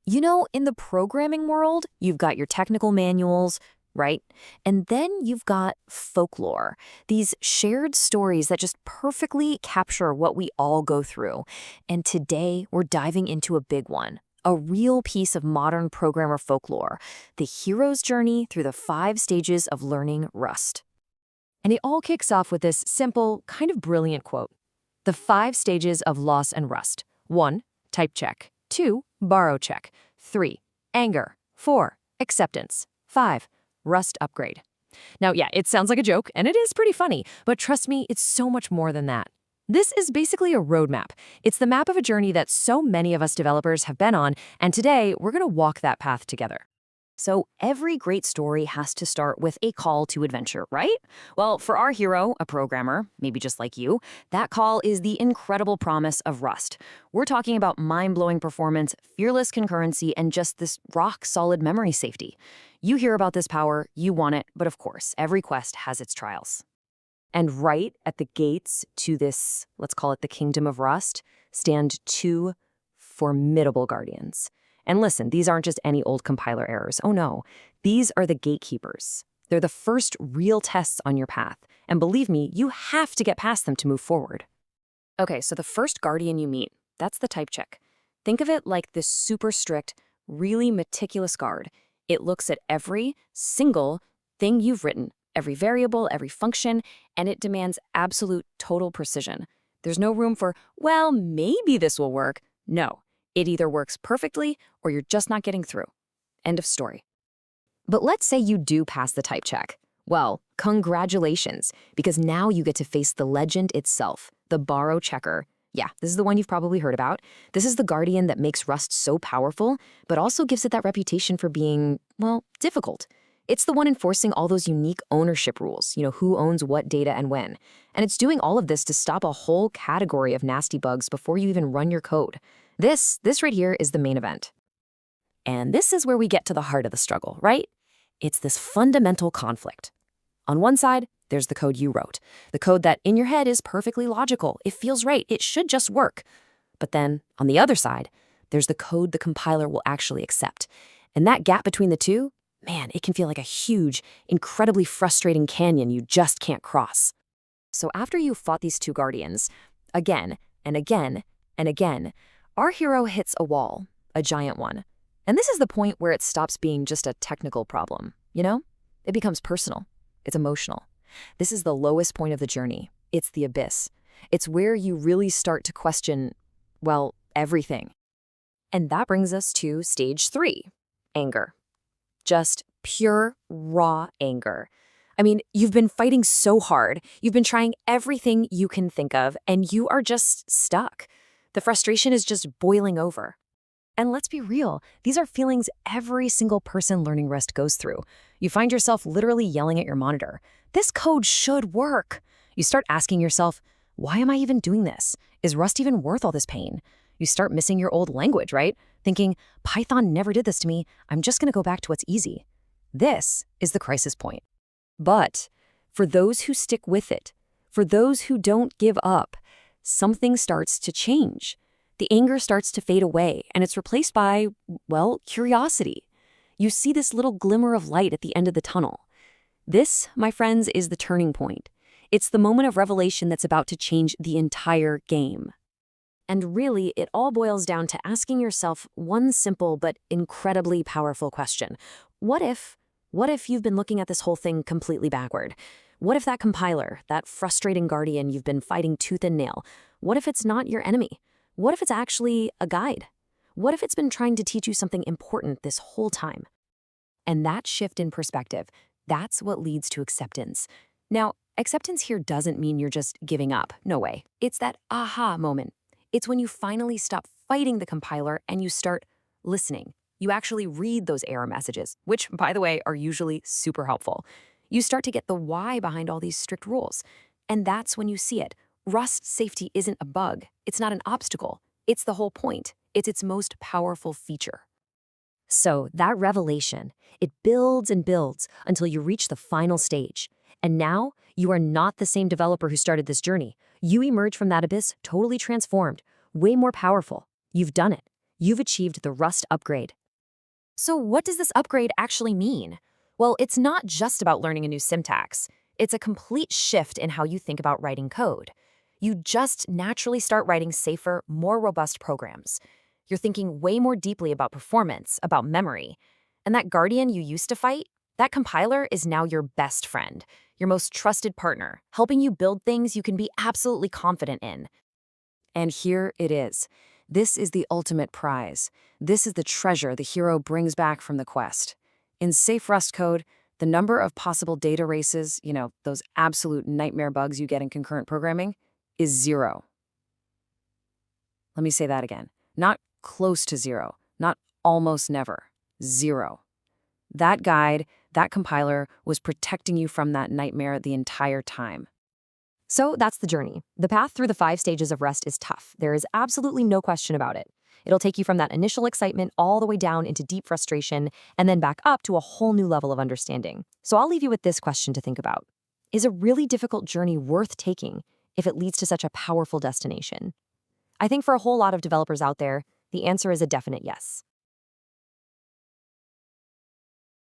In the programming world, you've got your technical manuals, right? And then you've got folklore, these shared stories that just perfectly capture what we all go through. And today, we're diving into a big one. A real piece of modern programmer folklore, the hero's journey through the 5 stages of learning Rust. And it all kicks off with this simple, kind of brilliant quote. The 5 stages of loss and rust. 1. Type check. 2. Borrow check. 3. Anger. 4. Acceptance. 5. Rust upgrade. Now, yeah, it sounds like a joke, and it is pretty funny, but trust me, it's so much more than that. This is basically a roadmap. It's the map of a journey that so many of us developers have been on, and today we're going to walk that path together. So every great story has to start with a call to adventure, right? Well, for our hero, a programmer, maybe just like you, that call is the incredible promise of Rust. We're talking about mind-blowing performance, fearless concurrency, and just this rock-solid memory safety. You hear about this power, you want it, but of course, every quest has its trials. And right at the gates to this, let's call it the Kingdom of Rust, stand 2 formidable guardians. And listen, these aren't just any old compiler errors. Oh no, these are the gatekeepers. They're the first real tests on your path. And believe me, you have to get past them to move forward. Okay, so the first guardian you meet, that's the type check. Think of it like this super strict, really meticulous guard. It looks at every single thing you've written, every variable, every function, and it demands absolute total precision. There's no room for, well, maybe this will work. No. It either works perfectly or you're just not getting through. End of story. But let's say you do pass the type check. Well, congratulations, because now you get to face the legend itself, the borrow checker. Yeah, this is the one you've probably heard about. This is the guardian that makes Rust so powerful, but also gives it that reputation for being, well, difficult. It's the one enforcing all those unique ownership rules, who owns what data and when. And it's doing all of this to stop a whole category of nasty bugs before you even run your code. This right here is the main event. And this is where we get to the heart of the struggle, right? It's this fundamental conflict. On one side, there's the code you wrote, the code that in your head is perfectly logical. It feels right. It should just work. But then on the other side, there's the code the compiler will actually accept. And that gap between the two, man, it can feel like a huge, incredibly frustrating canyon you just can't cross. So after you've fought these 2 guardians, again and again and again, our hero hits a wall, a giant one. And this is the point where it stops being just a technical problem, It becomes personal. It's emotional. This is the lowest point of the journey. It's the abyss. It's where you really start to question, well, everything. And that brings us to stage 3, anger. Just pure, raw anger. I mean, you've been fighting so hard. You've been trying everything you can think of, and you are just stuck. The frustration is just boiling over. And let's be real, these are feelings every single person learning Rust goes through. You find yourself literally yelling at your monitor. This code should work. You start asking yourself, why am I even doing this? Is Rust even worth all this pain? You start missing your old language, right? Thinking, Python never did this to me. I'm just going to go back to what's easy. This is the crisis point. But for those who stick with it, for those who don't give up, something starts to change. The anger starts to fade away, and it's replaced by, well, curiosity. You see this little glimmer of light at the end of the tunnel. This, my friends, is the turning point. It's the moment of revelation that's about to change the entire game. And really, it all boils down to asking yourself one simple but incredibly powerful question. What if you've been looking at this whole thing completely backward? What if that compiler, that frustrating guardian you've been fighting tooth and nail, what if it's not your enemy? What if it's actually a guide? What if it's been trying to teach you something important this whole time? And that shift in perspective, that's what leads to acceptance. Now, acceptance here doesn't mean you're just giving up. No way. It's that aha moment. It's when you finally stop fighting the compiler and you start listening. You actually read those error messages, which, by the way, are usually super helpful. You start to get the why behind all these strict rules. And that's when you see it. Rust safety isn't a bug. It's not an obstacle. It's the whole point. It's its most powerful feature. So that revelation, it builds and builds until you reach the final stage. And now you are not the same developer who started this journey. You emerge from that abyss totally transformed, way more powerful. You've done it. You've achieved the Rust upgrade. So what does this upgrade actually mean? Well, it's not just about learning a new syntax. It's a complete shift in how you think about writing code. You just naturally start writing safer, more robust programs. You're thinking way more deeply about performance, about memory. And that guardian you used to fight, that compiler is now your best friend, your most trusted partner, helping you build things you can be absolutely confident in. And here it is. This is the ultimate prize. This is the treasure the hero brings back from the quest. In safe Rust code, the number of possible data races, those absolute nightmare bugs you get in concurrent programming, is 0. Let me say that again. Not close to 0, not almost never. 0. That guide, that compiler, was protecting you from that nightmare the entire time. So that's the journey. The path through the 5 stages of Rust is tough. There is absolutely no question about it. It'll take you from that initial excitement all the way down into deep frustration and then back up to a whole new level of understanding. So I'll leave you with this question to think about. Is a really difficult journey worth taking if it leads to such a powerful destination? I think for a whole lot of developers out there, the answer is a definite yes.